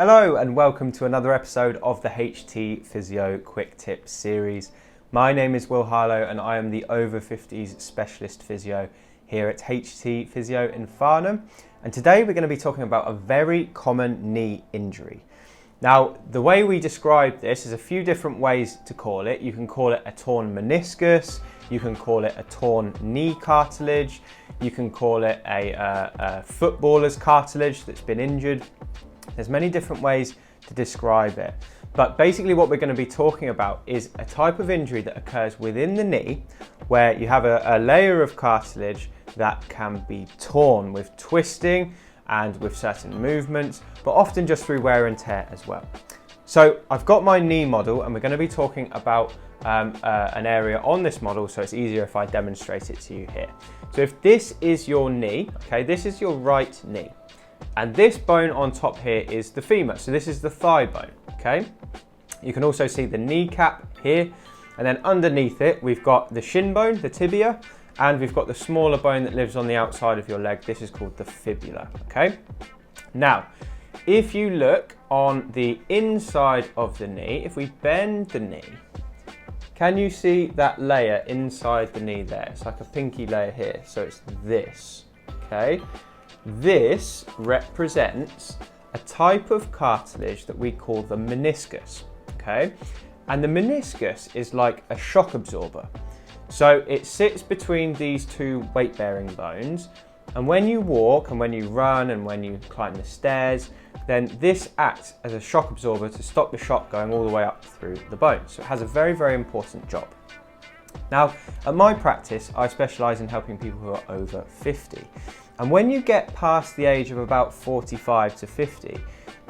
Hello and welcome to another episode of the HT Physio Quick Tips series. My name is Will Harlow and I am the Over-Fifties Specialist Physio here at HT Physio in Farnham. And today we're going to be talking about a very common knee injury. Now, the way we describe this is a few different ways to call it. You can call it a torn meniscus, you can call it a torn knee cartilage, you can call it a footballer's cartilage that's been injured. There's many different ways to describe it. But basically what we're going to be talking about is a type of injury that occurs within the knee where you have a layer of cartilage that can be torn with twisting and with certain movements, but often just through wear and tear as well. So I've got my knee model and we're going to be talking about an area on this model, so it's easier if I demonstrate it to you here. So if this is your knee, okay, this is your right knee, and this bone on top here is the femur, so this is the thigh bone, okay? You can also see the kneecap here, and then underneath it we've got the shin bone, the tibia, and we've got the smaller bone that lives on the outside of your leg. This is called the fibula, okay? Now, if you look on the inside of the knee, if we bend the knee, can you see that layer inside the knee there? It's like a pinky layer here, so it's this, okay? This represents a type of cartilage that we call the meniscus, okay? And the meniscus is like a shock absorber. So it sits between these two weight-bearing bones, and when you walk and when you run and when you climb the stairs, then this acts as a shock absorber to stop the shock going all the way up through the bone. So it has a very, very important job. Now, at my practice, I specialise in helping people who are over 50. And when you get past the age of about 45 to 50,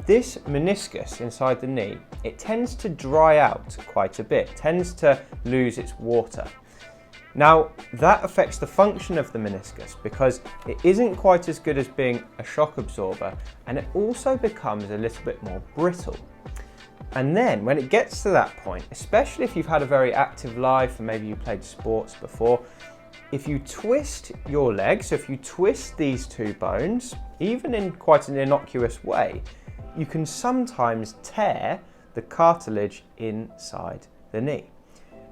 this meniscus inside the knee, it tends to dry out quite a bit, tends to lose its water. Now, that affects the function of the meniscus because it isn't quite as good as being a shock absorber, and it also becomes a little bit more brittle. And then when it gets to that point, especially if you've had a very active life and maybe you played sports before, if you twist your leg, so if you twist these two bones, even in quite an innocuous way, you can sometimes tear the cartilage inside the knee.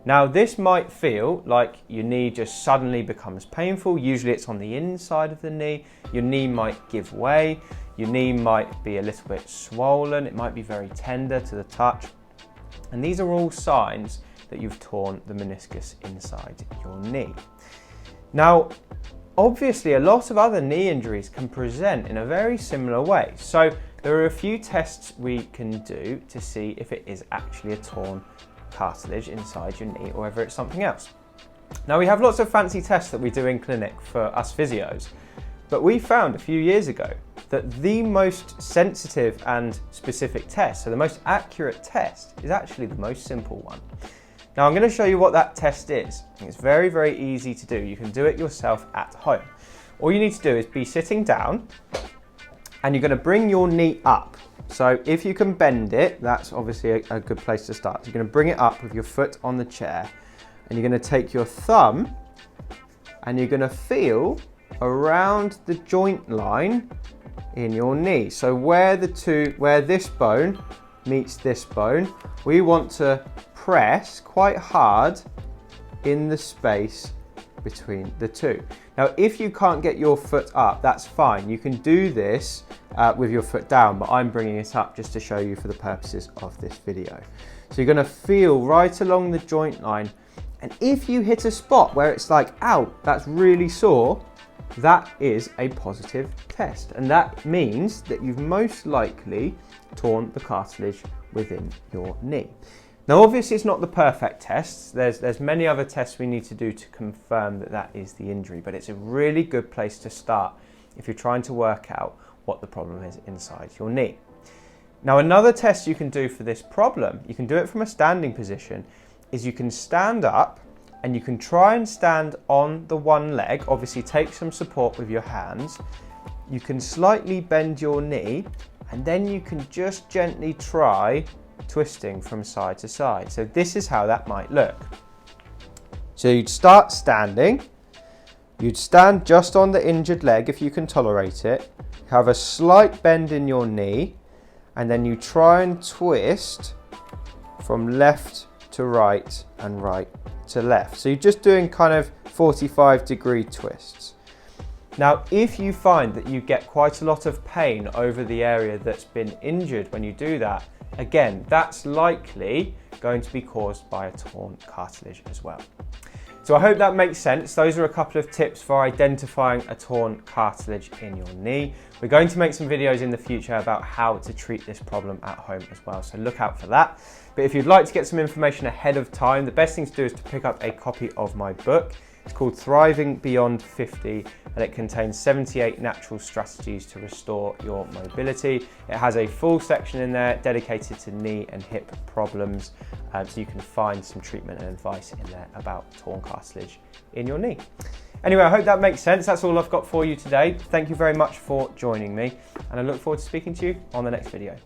Now, this might feel like your knee just suddenly becomes painful. Usually it's on the inside of the knee. Your knee might give way. Your knee might be a little bit swollen. It might be very tender to the touch. And these are all signs that you've torn the meniscus inside your knee. Now, obviously a lot of other knee injuries can present in a very similar way. So there are a few tests we can do to see if it is actually a torn cartilage inside your knee or whether it's something else. Now, we have lots of fancy tests that we do in clinic for us physios, but we found a few years ago that the most sensitive and specific test, so the most accurate test, is actually the most simple one. Now, I'm going to show you what that test is. It's very, very easy to do. You can do it yourself at home. All you need to do is be sitting down and you're going to bring your knee up. So if you can bend it, that's obviously a good place to start. So you're going to bring it up with your foot on the chair, and you're going to take your thumb and you're going to feel around the joint line in your knee. So where this bone meets this bone, we want to press quite hard in the space between the two. Now, if you can't get your foot up, that's fine. You can do this with your foot down, but I'm bringing it up just to show you for the purposes of this video. So you're going to feel right along the joint line, and if you hit a spot where it's like, ow, that's really sore, that is a positive test, and that means that you've most likely torn the cartilage within your knee. Now, obviously it's not the perfect test. There's many other tests we need to do to confirm that that is the injury, but it's a really good place to start if you're trying to work out what the problem is inside your knee. Now, another test you can do for this problem, you can do it from a standing position, is you can stand up and you can try and stand on the one leg, obviously take some support with your hands. You can slightly bend your knee, and then you can just gently try twisting from side to side. So this is how that might look. So you'd start standing, you'd stand just on the injured leg if you can tolerate it, have a slight bend in your knee, and then you try and twist from left to right and right to left. So you're just doing kind of 45-degree twists. Now, if you find that you get quite a lot of pain over the area that's been injured when you do that, again, that's likely going to be caused by a torn cartilage as well. So I hope that makes sense. Those are a couple of tips for identifying a torn cartilage in your knee. We're going to make some videos in the future about how to treat this problem at home as well, so look out for that. But if you'd like to get some information ahead of time, the best thing to do is to pick up a copy of my book. It's called Thriving Beyond 50, and it contains 78 natural strategies to restore your mobility. It has a full section in there dedicated to knee and hip problems, so you can find some treatment and advice in there about torn cartilage in your knee. Anyway, I hope that makes sense. That's all I've got for you today. Thank you very much for joining me, and I look forward to speaking to you on the next video.